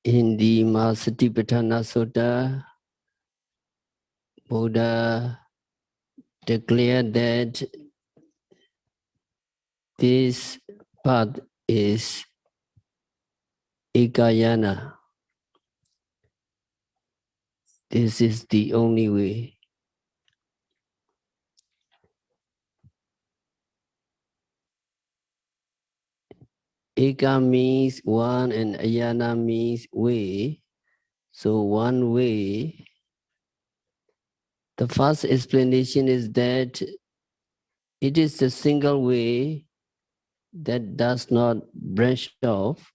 In the Satipatthana Sutta, Buddha declared that this path is Ekayana. This is the only way. Eka means one and Ayana means way. So one way. The first explanation is that it is the single way that does not branch off.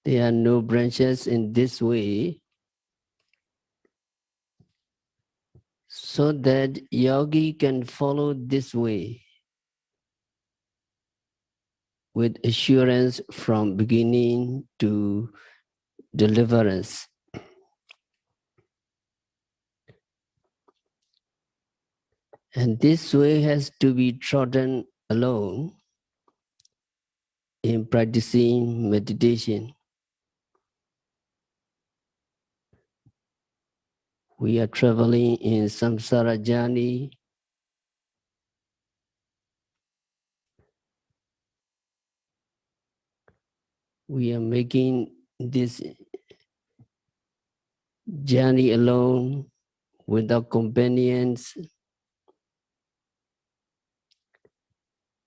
There are no branches in this way, so that yogi can follow this way with assurance from beginning to deliverance. And this way has to be trodden alone in practicing meditation. We are traveling in samsara journey. We are making this journey alone without companions.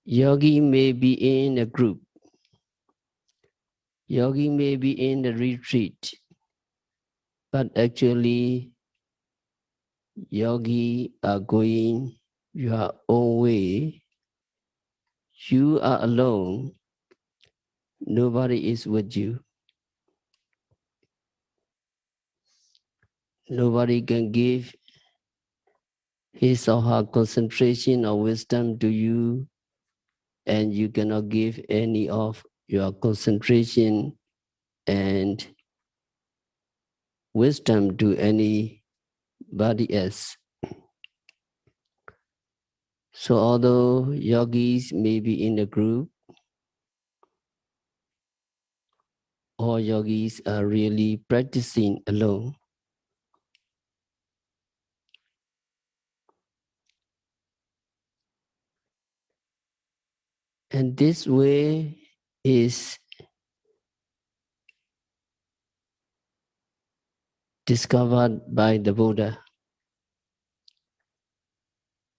Yogi may be in a group. Yogi may be in a retreat. But actually, yogi are going your own way. You are alone. Nobody is with you. Nobody can give his or her concentration or wisdom to you, and you cannot give any of your concentration and wisdom to anybody else. So although yogis may be in a group, all yogis are really practicing alone. And this way is discovered by the Buddha.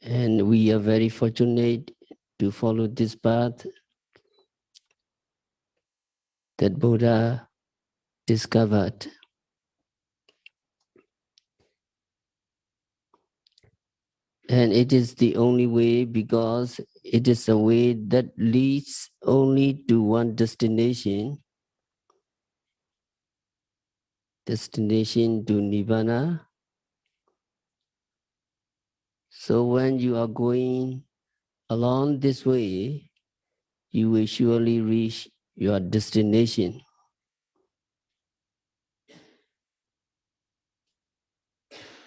And we are very fortunate to follow this path that Buddha discovered. And it is the only way because it is a way that leads only to one destination to Nibbana. So when you are going along this way, you will surely reach your destination.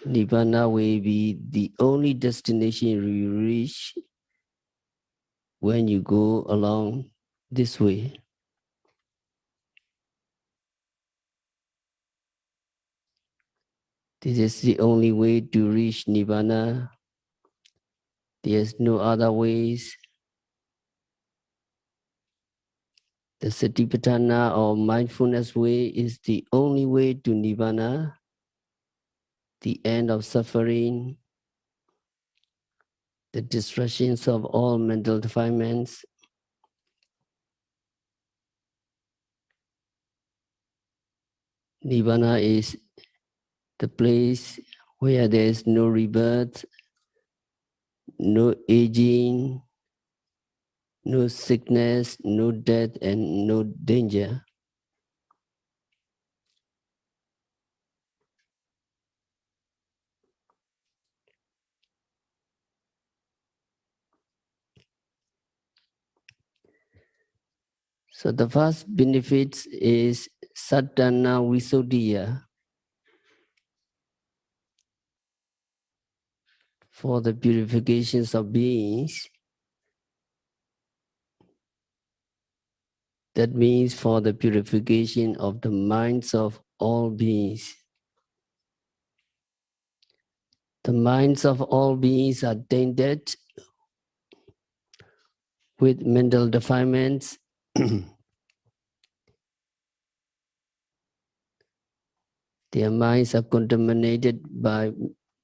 Nibbana will be the only destination you reach when you go along this way. This is the only way to reach Nibbana. There's no other ways. The Satipatthana or mindfulness way is the only way to Nibbana, the end of suffering, the destructions of all mental defilements. Nibbana is the place where there is no rebirth, no aging, no sickness, no death, and no danger. So the first benefit is Saddhana Visuddhiya, for the purifications of beings. That means for the purification of the minds of all beings. The minds of all beings are tainted with mental defilements. Their minds are contaminated by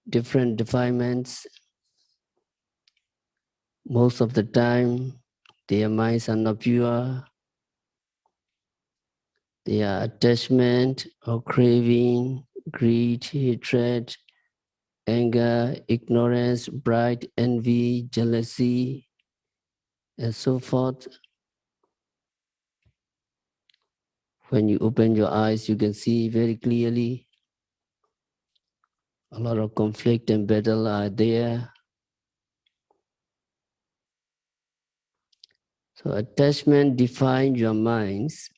different defilements. Most of the time, their minds are not pure. They are attachment or craving, greed, hatred, anger, ignorance, pride, envy, jealousy, and so forth. When you open your eyes, you can see very clearly a lot of conflict and battle are there. So attachment defines your minds.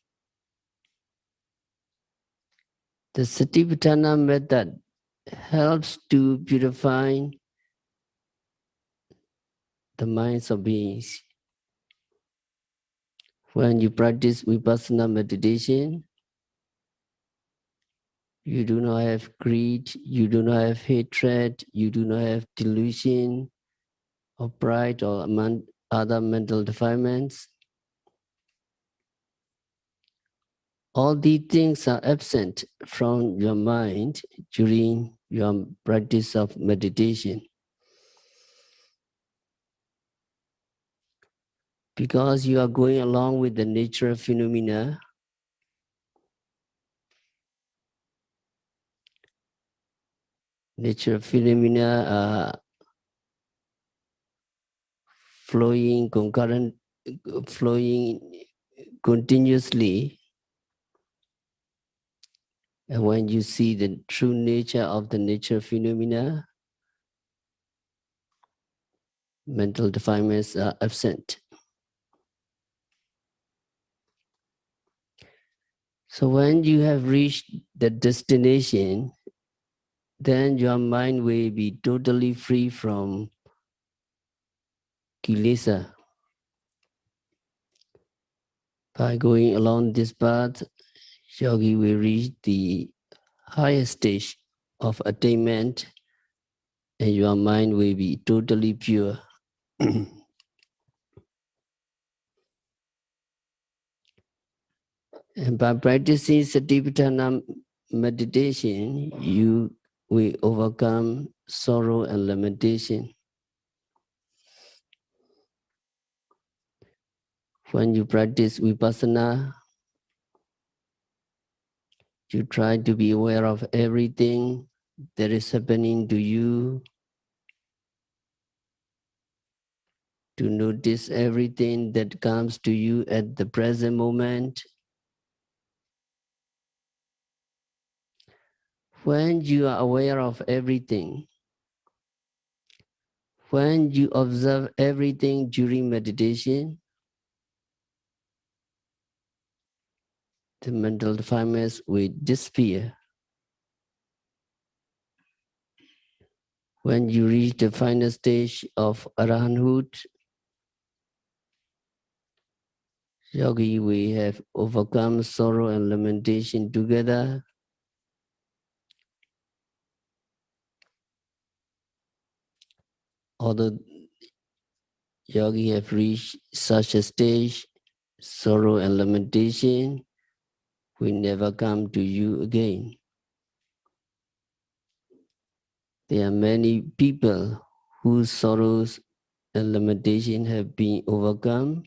The Satipatthana method helps to purify the minds of beings. When you practice Vipassana meditation, you do not have greed, you do not have hatred, you do not have delusion or pride or other mental defilements. All these things are absent from your mind during your practice of meditation. Because you are going along with the nature phenomena, nature phenomena are flowing continuously. And when you see the true nature of the nature phenomena, mental defilements are absent. So when you have reached the destination, then your mind will be totally free from kilesa. By going along this path, yogi will reach the highest stage of attainment and your mind will be totally pure. And by practicing Satipatthana meditation, you will overcome sorrow and lamentation. When you practice Vipassana, you try to be aware of everything that is happening to you, to notice everything that comes to you at the present moment. When you are aware of everything, when you observe everything during meditation, the mental defilements will disappear. When you reach the final stage of Arahanthood, yogi will have overcome sorrow and lamentation together. Although yogi have reached such a stage, sorrow and lamentation will never come to you again. There are many people whose sorrows and lamentation have been overcome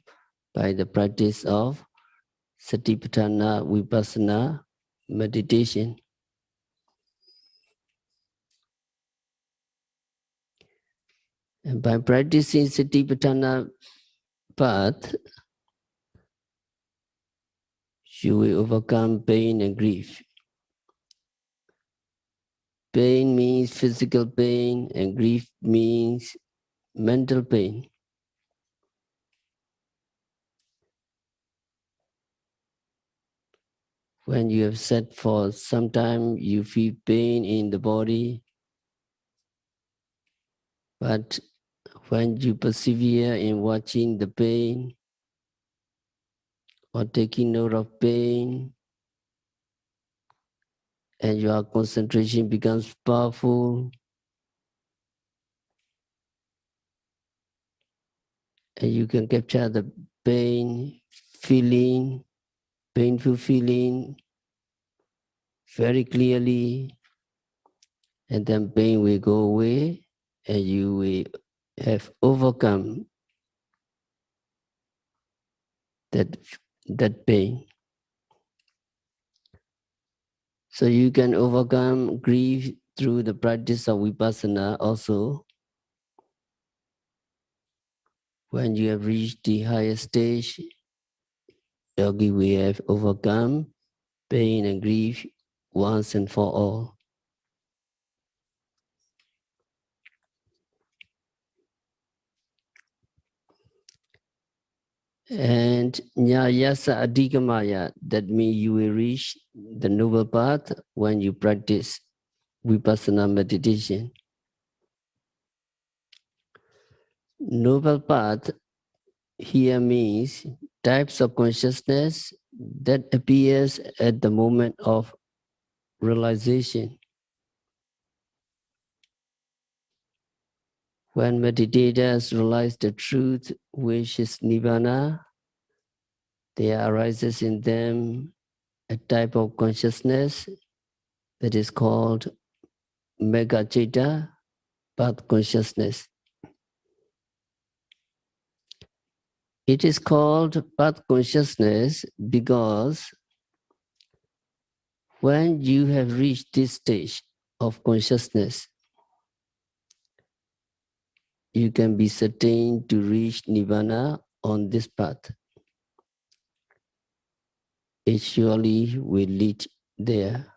by the practice of Satipatthana Vipassana meditation. And by practicing Satipatthana path, you will overcome pain and grief. Pain means physical pain and grief means mental pain. When you have sat for some time, you feel pain in the body. But when you persevere in watching the pain, or taking note of pain, and your concentration becomes powerful, and you can capture the pain, feeling, painful feeling very clearly, and then pain will go away, and you will have overcome that pain. So you can overcome grief through the practice of vipassana also. When you have reached the higher stage, yogi will have overcome pain and grief once and for all. And nyayasa adhigamaya, that means you will reach the noble path when you practice vipassana meditation. Noble path here means types of consciousness that appears at the moment of realization. When meditators realize the truth, which is nibbana, there arises in them a type of consciousness that is called megacita, path consciousness. It is called path consciousness because when you have reached this stage of consciousness, you can be certain to reach nibbana on this path. It surely will lead there.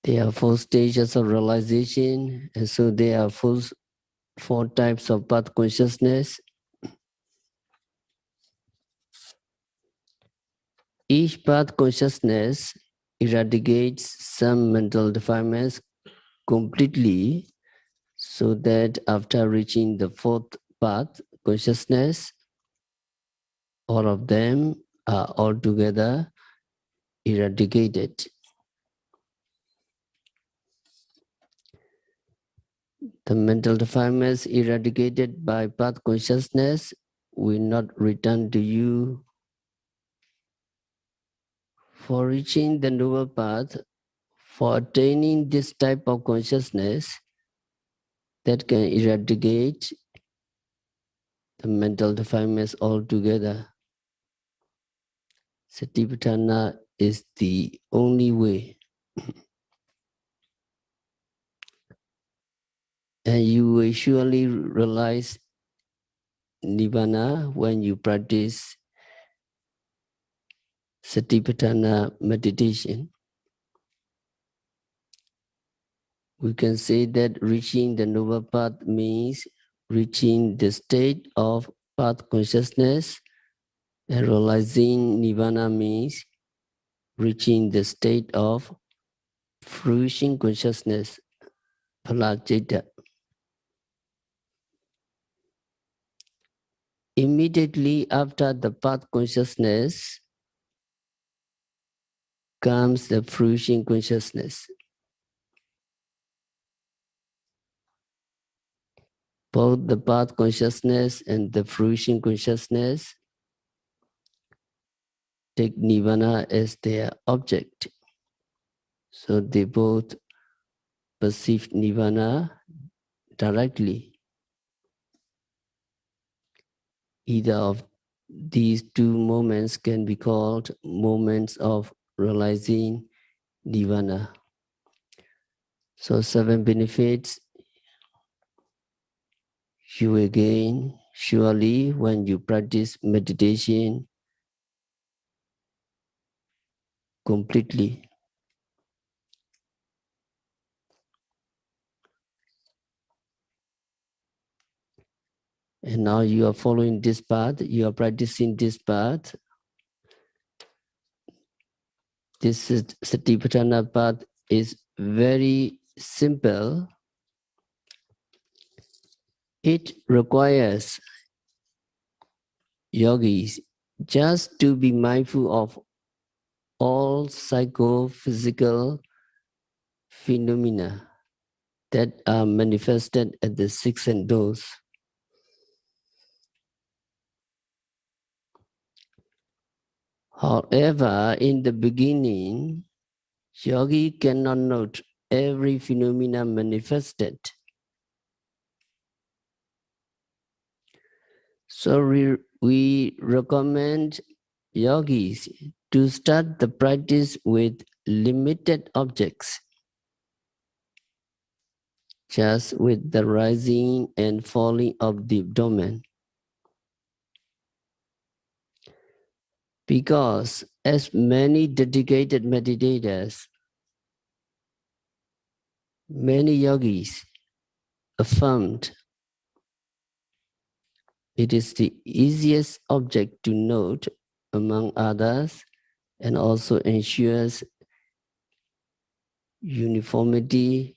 There are 4 stages of realization, and so there are 4 types of path consciousness. Each path consciousness eradicates some mental defilements completely, so that after reaching the 4th path consciousness, all of them are altogether eradicated. The mental defilements eradicated by path consciousness will not return to you. For reaching the noble path, for attaining this type of consciousness that can eradicate the mental defilements altogether, Satipatthana is the only way. And you will surely realize Nibbana when you practice Satipatthana meditation. We can say that reaching the noble path means reaching the state of path consciousness, and realizing Nibbana means reaching the state of fruition consciousness, phalacita. Immediately after the path consciousness comes the fruition consciousness. Both the path consciousness and the fruition consciousness take Nibbana as their object. So they both perceive Nibbana directly. Either of these 2 moments can be called moments of realizing Nibbana. So 7 benefits you will gain surely when you practice meditation completely. And now you are following this path, you are practicing this path. This is Satipatthana path is very simple. It requires yogis just to be mindful of all psychophysical phenomena that are manifested at the six senses. However, in the beginning, yogi cannot note every phenomena manifested. So we recommend yogis to start the practice with limited objects, just with the rising and falling of the abdomen. Because as many dedicated meditators, many yogis affirmed it is the easiest object to note among others and also ensures uniformity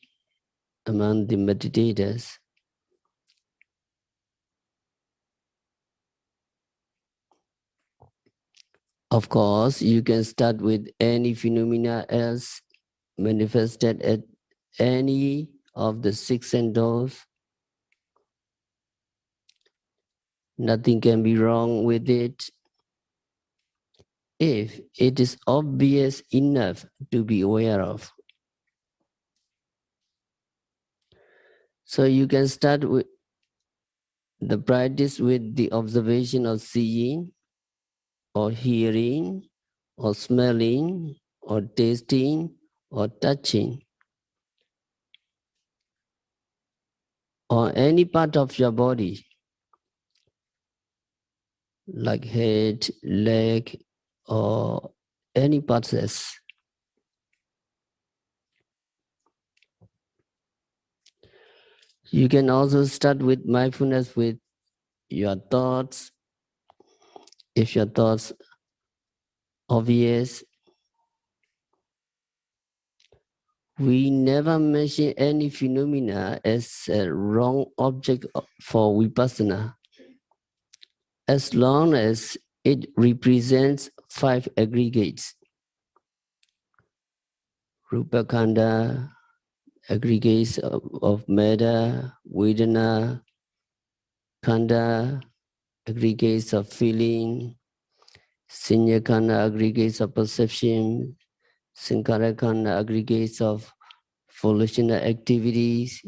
among the meditators. Of course, you can start with any phenomena else manifested at any of the six senses. Nothing can be wrong with it if it is obvious enough to be aware of. So you can start with the practice with the observation of seeing or hearing or smelling or tasting or touching or any part of your body like head, leg or any parts else. You can also start with mindfulness with your thoughts. If your thoughts obvious, we never mention any phenomena as a wrong object for vipassana, as long as it represents five aggregates. Rupa Khanda, aggregates of metta, vedana, khanda, aggregates of feeling, Sinya Khanda, aggregates of perception, Saṅkhārakkhandha, aggregates of volitional activities,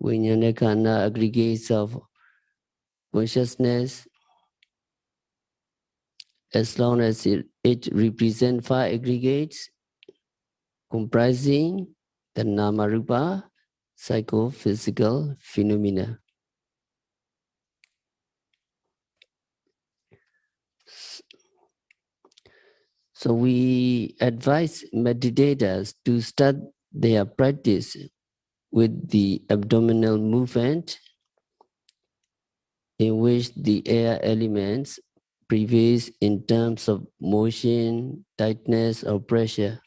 Vijnana Khanda, aggregates of consciousness. As long as it represents five aggregates comprising the nama-rupa psychophysical phenomena. So we advise meditators to start their practice with the abdominal movement, in which the air elements prevails in terms of motion, tightness, or pressure.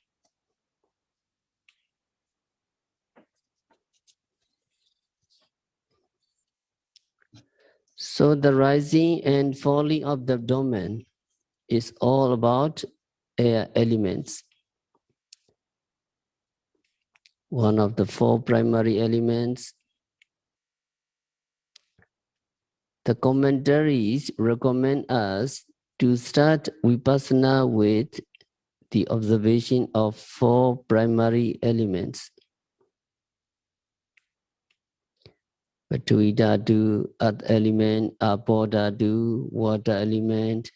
So the rising and falling of the abdomen is all about air elements. One of the four primary elements. The commentaries recommend us to start vipassana with the observation of four primary elements. Patwi dhatu, earth element, apo dhatu, water element,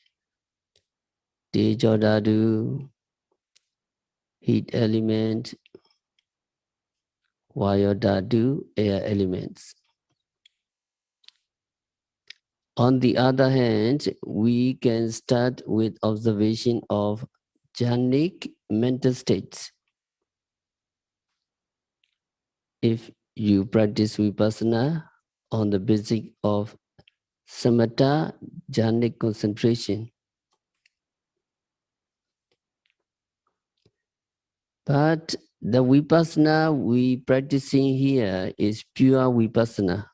tejo dhatu, heat element, vayu dhatu, air elements. On the other hand, we can start with observation of jhanic mental states. If you practice vipassana on the basis of samatha jhanic concentration. But the vipassana we practicing here is pure vipassana.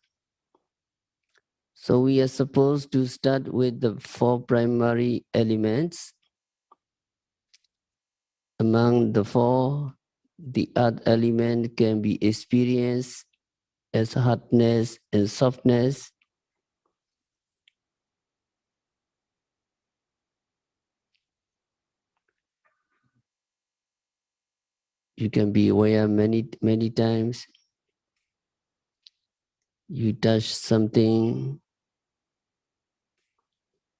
So we are supposed to start with the 4 primary elements. Among the 4, the earth element can be experienced as hardness and softness. You can be aware many times. You touch something,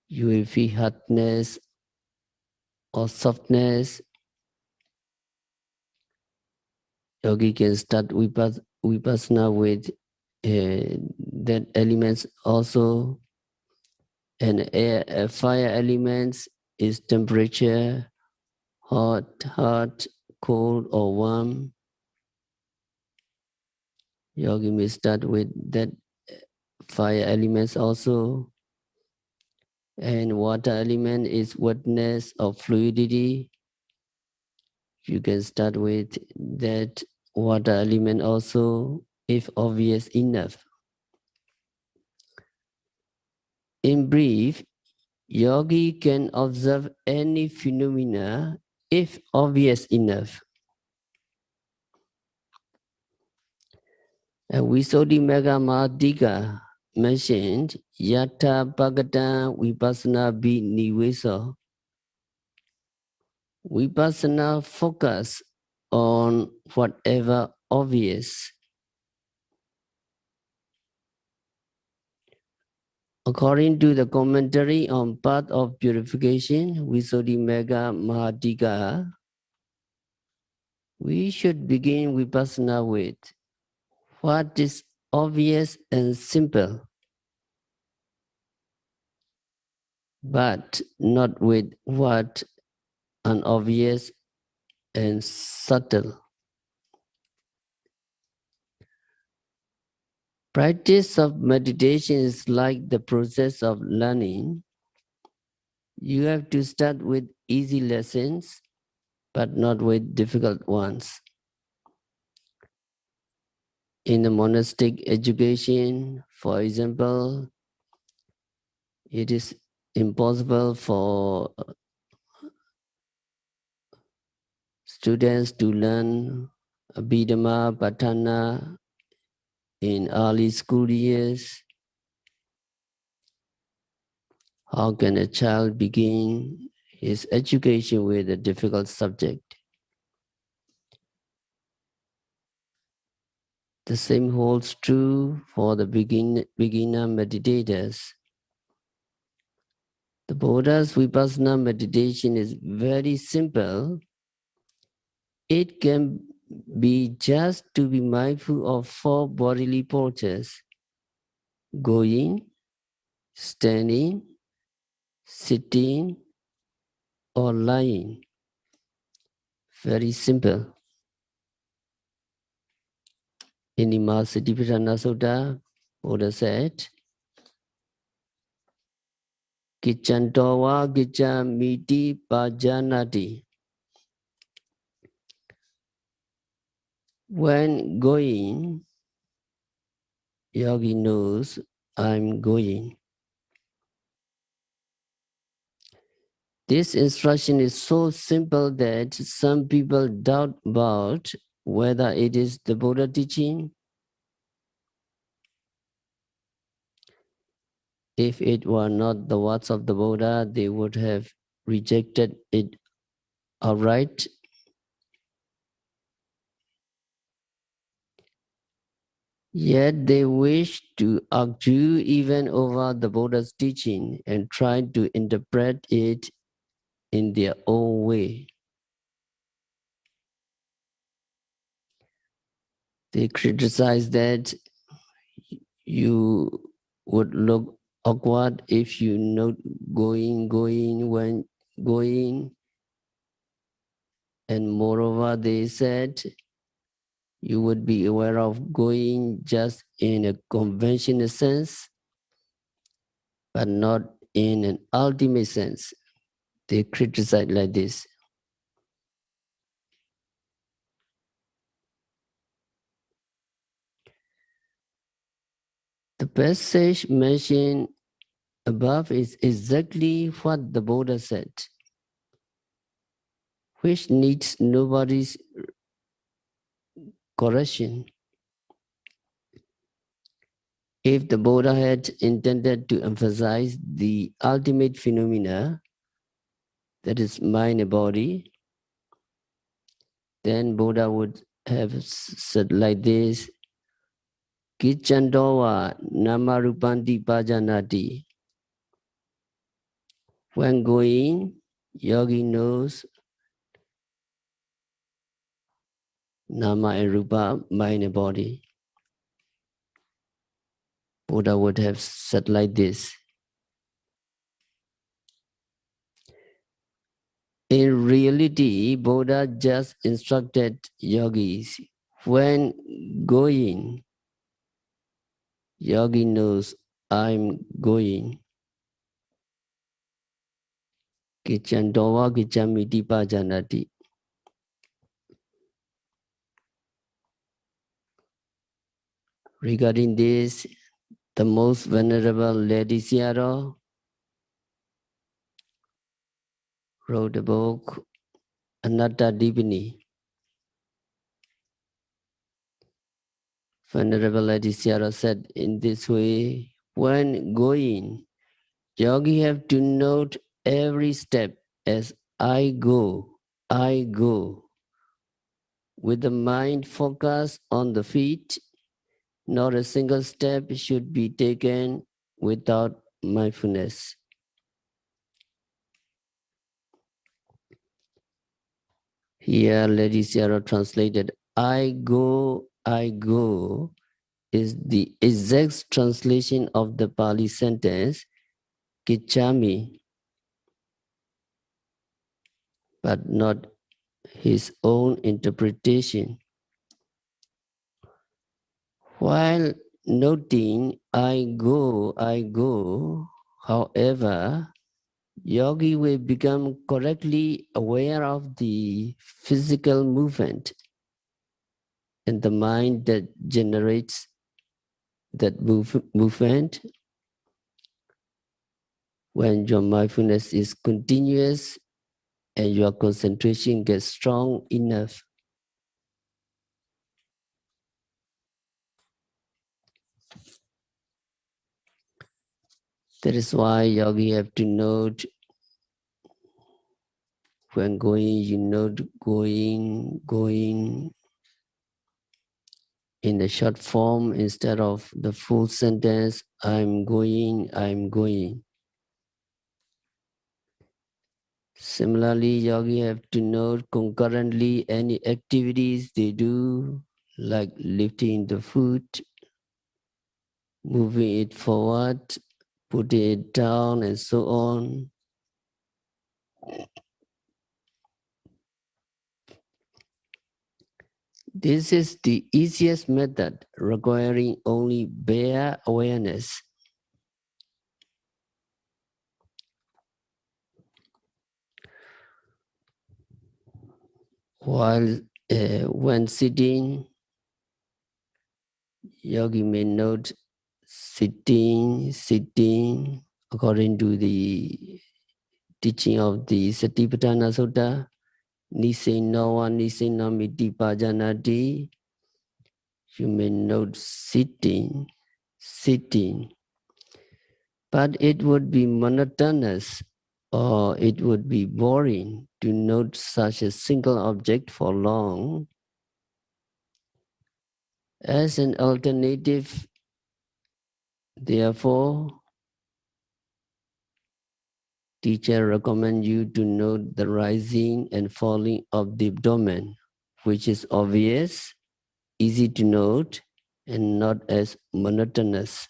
you will feel hardness or softness. Yogi can start vipassana with that elements also. And fire elements is temperature, hot, cold or warm. Yogi may start with that fire elements also. And water element is wetness or fluidity. You can start with that water element also if obvious enough. In brief, Yogi can observe any phenomena if obvious enough. And Visuddhimagga Mahādhika mentioned Yatha Bhagata Vipassana Bhi Niveso. Vipassana focus on whatever obvious. According to the commentary on path of purification, Visuddhimagga Mahādhika, we should begin Vipassana with what is obvious and simple, but not with what unobvious and subtle. Practice of meditation is like the process of learning. You have to start with easy lessons, but not with difficult ones. In the monastic education, for example, it is impossible for students to learn Abhidhamma, Patthana in early school years. How can a child begin his education with a difficult subject? The same holds true for the beginner meditators. The Buddha's Vipassana meditation is very simple. It can be just to be mindful of 4 bodily postures: going, standing, sitting, or lying. Very simple. In the Satipatthana Sutta, Buddha said, Kiccantowa Kiccamiti Pajanati. When going, yogi knows I'm going. This instruction is so simple that some people doubt about whether it is the Buddha teaching. If it were not the words of the Buddha, they would have rejected it outright. Yet they wish to argue even over the Buddha's teaching and try to interpret it in their own way. They criticize that you would look awkward if you not going when going. And moreover, they said you would be aware of going just in a conventional sense, but not in an ultimate sense. They criticize like this. The passage mentioned above is exactly what the Buddha said, which needs nobody's correction. If the Buddha had intended to emphasize the ultimate phenomena, that is mind and body, then Buddha would have said like this, Kichandowa namarupanti pajanati. When going, yogi knows nama and rupa, mind and body. Buddha would have said like this. In reality, Buddha just instructed yogis, when going, yogi knows I'm going. Kichandowa kichamiti pajanati. Regarding this, the most venerable Lady Sayādaw wrote a book, Anatta Dipani. Venerable Lady Sayādaw said in this way, when going, yogi have to note every step as I go, with the mind focused on the feet. Not a single step should be taken without mindfulness. Here, Lady Sayadaw translated, I go, is the exact translation of the Pali sentence, Kichami, but not his own interpretation. While noting, I go, however, yogi will become correctly aware of the physical movement and the mind that generates that movement. When your mindfulness is continuous and your concentration gets strong enough, that is why yogi have to note when going, you note going in the short form instead of the full sentence, I'm going. Similarly, yogi have to note concurrently any activities they do, like lifting the foot, moving it forward, putting it down, and so on. This is the easiest method, requiring only bare awareness. While when sitting, yogi may note sitting, according to the teaching of the Satipatthana Sutta, Nisenawa Nisenamiti Pajanati. You may note sitting, but it would be monotonous or it would be boring to note such a single object for long. As an alternative, therefore, teacher recommend you to note the rising and falling of the abdomen, which is obvious, easy to note, and not as monotonous.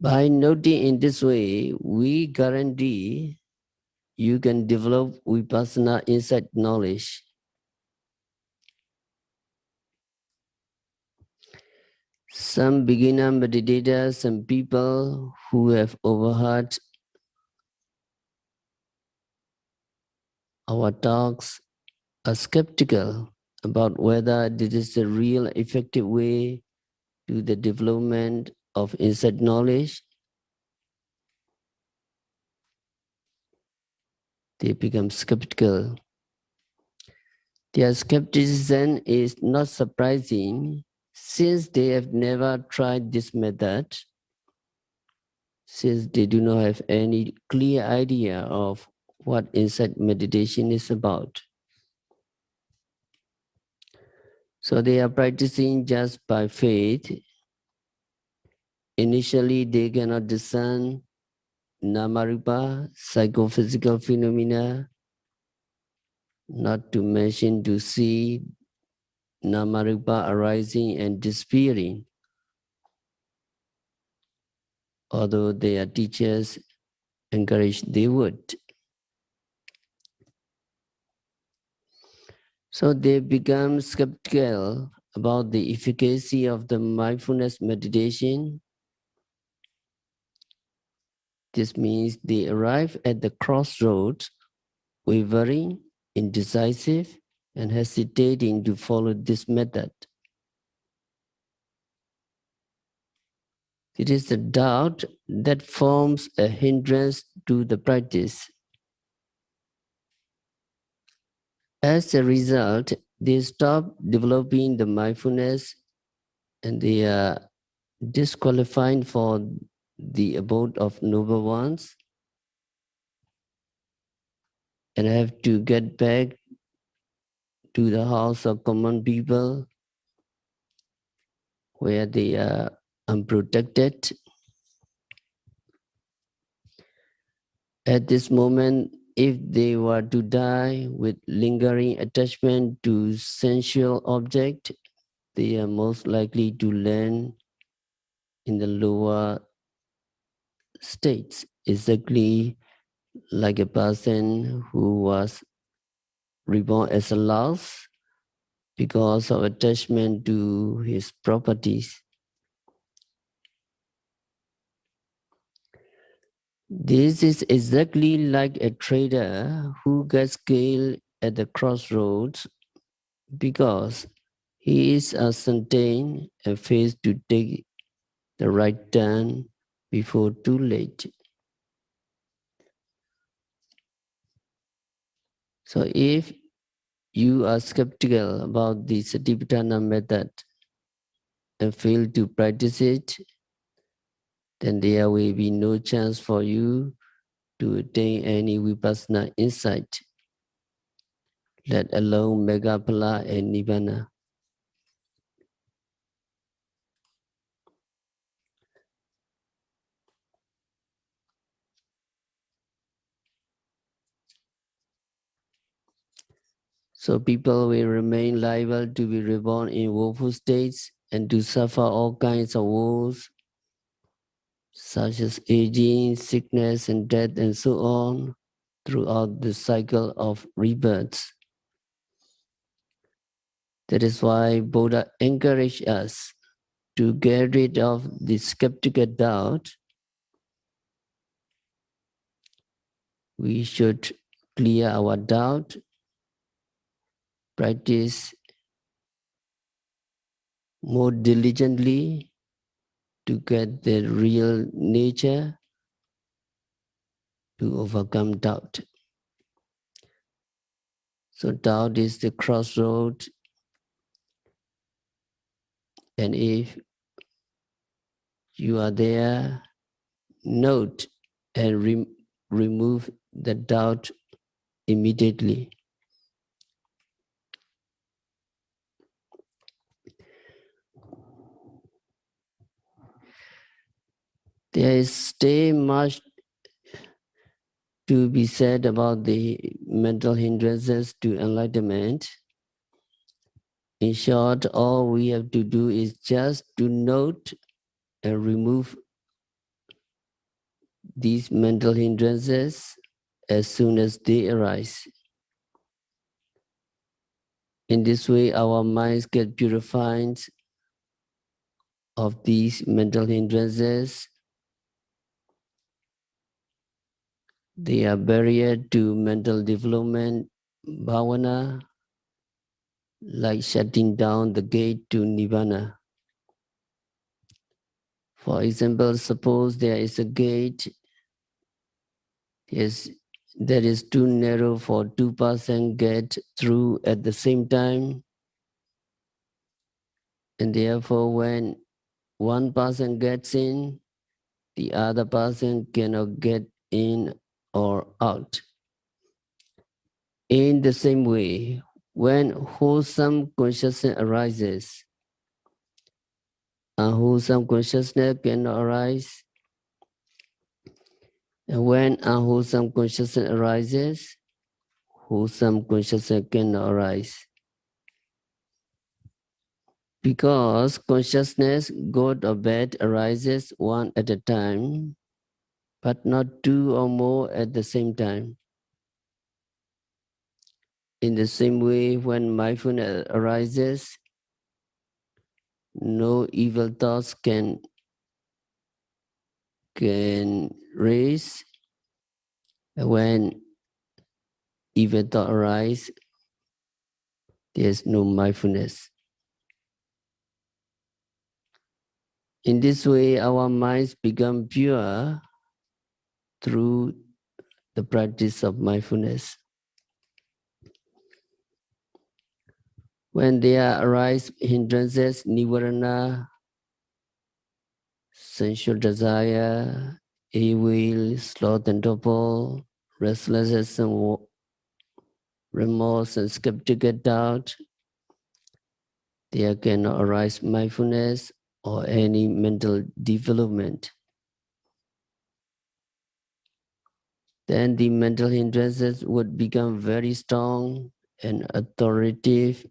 By noting in this way, we guarantee you can develop Vipassana insight knowledge. Some beginner meditators, some people who have overheard our talks are skeptical about whether this is the real effective way to the development of insight knowledge, they become skeptical. Their skepticism is not surprising since they have never tried this method, since they do not have any clear idea of what insight meditation is about. So they are practicing just by faith. Initially, they cannot discern namarupa, psychophysical phenomena, not to mention to see namarupa arising and disappearing. Although their teachers encourage they would. So they become skeptical about the efficacy of the mindfulness meditation. This means they arrive at the crossroads, wavering, indecisive, and hesitating to follow this method. It is the doubt that forms a hindrance to the practice. As a result, they stop developing the mindfulness and they are disqualifying for the abode of noble ones and have to get back to the house of common people where they are unprotected. At this moment, if they were to die with lingering attachment to sensual object, they are most likely to land in the lower states, exactly like a person who was reborn as a louse because of attachment to his properties. This is exactly like a trader who gets killed at the crossroads because he is uncertain and fails to take the right turn before too late. So if you are skeptical about the Satipatthana method and fail to practice it, then there will be no chance for you to attain any vipassana insight, let alone Megaphala and Nibbana. So people will remain liable to be reborn in woeful states and to suffer all kinds of woes, such as aging, sickness, and death, and so on, throughout the cycle of rebirths. That is why Buddha encouraged us to get rid of the skeptical doubt. We should clear our doubt, practice more diligently to get the real nature, to overcome doubt. So doubt is the crossroad, and if you are there, note and remove the doubt immediately. There is still much to be said about the mental hindrances to enlightenment. In short, all we have to do is just to note and remove these mental hindrances as soon as they arise. In this way, our minds get purified of these mental hindrances. They are barrier to mental development, bhavana, like shutting down the gate to Nirvana. For example, suppose there is a gate that is too narrow for two persons get through at the same time, and therefore when one person gets in, the other person cannot get in or out. In the same way, when wholesome consciousness arises, unwholesome consciousness cannot arise. And when unwholesome consciousness arises, wholesome consciousness cannot arise. Because consciousness, good or bad, arises one at a time, but not two or more at the same time. In the same way, when mindfulness arises, no evil thoughts can raise. When evil thoughts arise, there is no mindfulness. In this way, our minds become pure through the practice of mindfulness. When there arise hindrances, nivarana, sensual desire, ill will, sloth and torpor, restlessness and remorse and skeptical doubt, there cannot arise mindfulness or any mental development. Then the mental hindrances would become very strong and authoritative,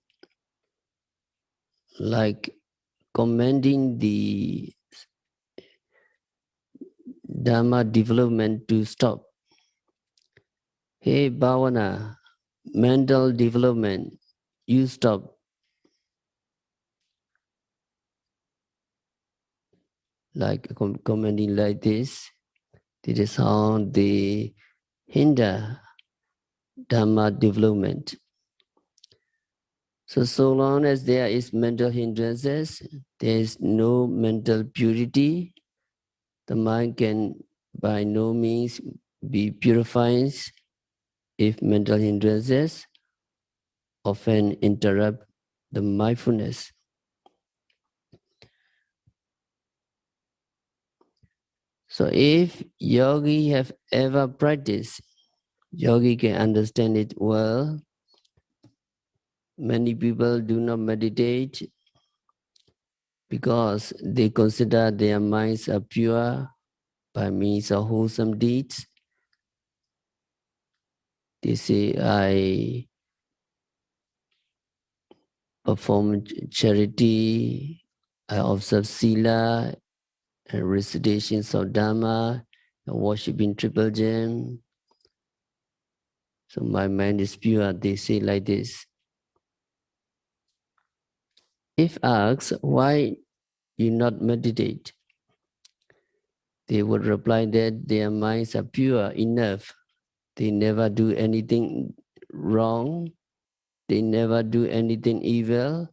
like commanding the Dharma development to stop. Hey, Bhavana, mental development, you stop. Like commanding like this is how they hinder Dharma development. So long as there is mental hindrances, there is no mental purity. The mind can by no means be purified if mental hindrances often interrupt the mindfulness. So if yogi have ever practiced, yogi can understand it well. Many people do not meditate because they consider their minds are pure by means of wholesome deeds. They say, I perform charity, I observe sila, and recitations of Dhamma, and worshiping triple gem. So my mind is pure, they say like this. If asked, why you not meditate? They would reply that their minds are pure enough. They never do anything wrong. They never do anything evil.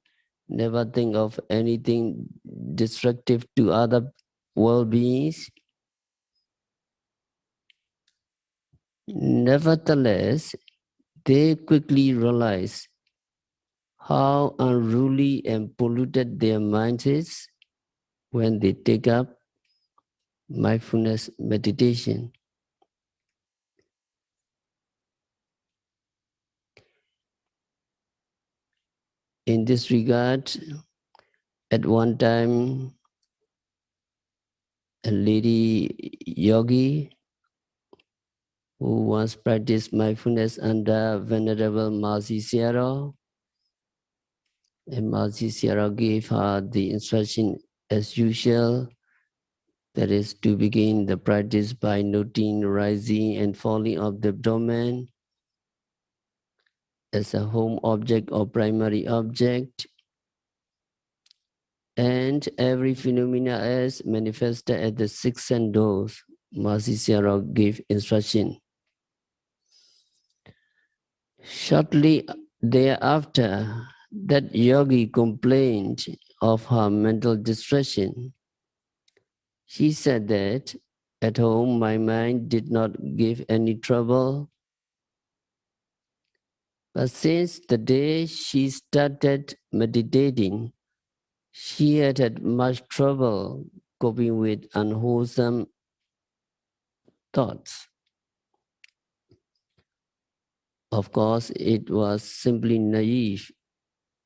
Never think of anything destructive to other world beings. Nevertheless, they quickly realize how unruly and polluted their mind is when they take up mindfulness meditation. In this regard, at one time, a lady yogi who once practiced mindfulness under Venerable Mahasi Sayādaw, and Mahasi Sayādaw gave her the instruction as usual, that is to begin the practice by noting rising and falling of the abdomen as a home object or primary object, and every phenomena as manifested at the six sense doors. Mahasi Sayādaw gave instruction. Shortly thereafter, That yogi complained of her mental distraction. She said that at home my mind did not give any trouble, but since the day she started meditating, she had much trouble coping with unwholesome thoughts. Of course, it was simply naive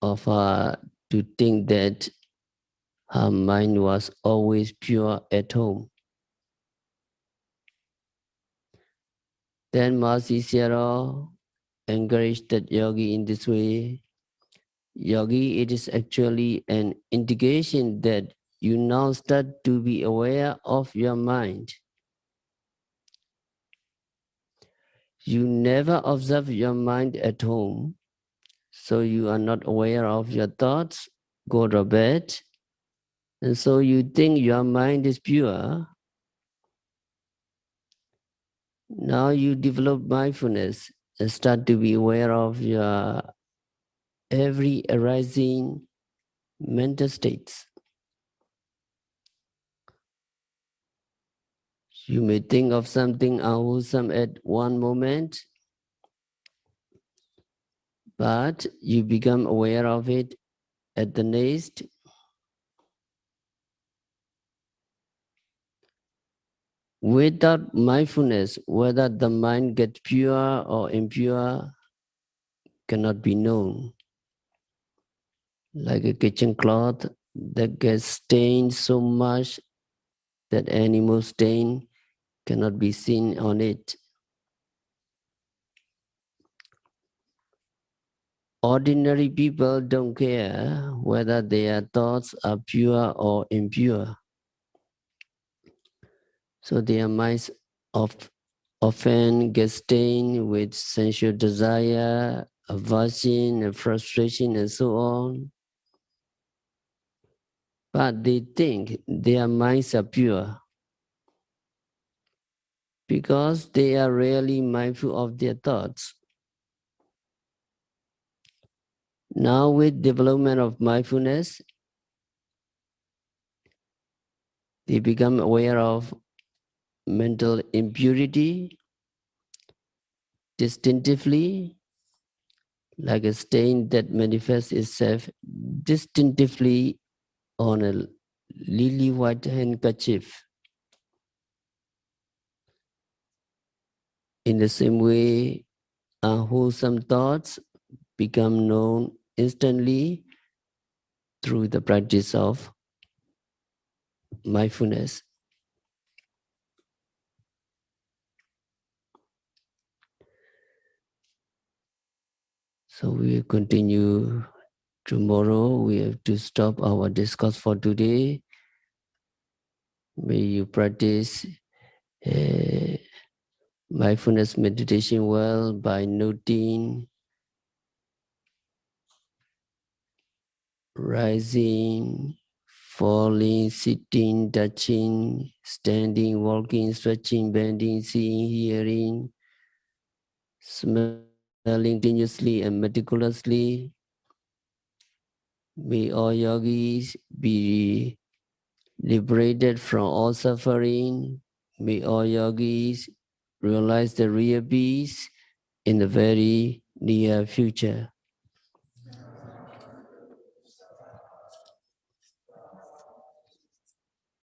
of her to think that her mind was always pure at home. Then Mahasi Sayadaw encouraged that yogi in this way. Yogi, it is actually an indication that you now start to be aware of your mind. You never observe your mind at home, so you are not aware of your thoughts, good or bad, and so you think your mind is pure. Now you develop mindfulness and start to be aware of your every arising mental states. You may think of something unwholesome at one moment, but you become aware of it at the next. Without mindfulness, whether the mind gets pure or impure cannot be known. Like a kitchen cloth that gets stained so much that any more stain cannot be seen on it. Ordinary people don't care whether their thoughts are pure or impure. So their minds often get stained with sensual desire, aversion, and frustration, and so on. But they think their minds are pure because they are rarely mindful of their thoughts. Now, with development of mindfulness, they become aware of mental impurity distinctively, like a stain that manifests itself distinctively on a lily white handkerchief. In the same way, unwholesome thoughts become known instantly through the practice of mindfulness. So we will continue tomorrow. We have to stop our discourse for today. May you practice mindfulness meditation well by noting rising, falling, sitting, touching, standing, walking, stretching, bending, seeing, hearing, smelling continuously and meticulously. May all yogis be liberated from all suffering. May all yogis realize the real peace in the very near future.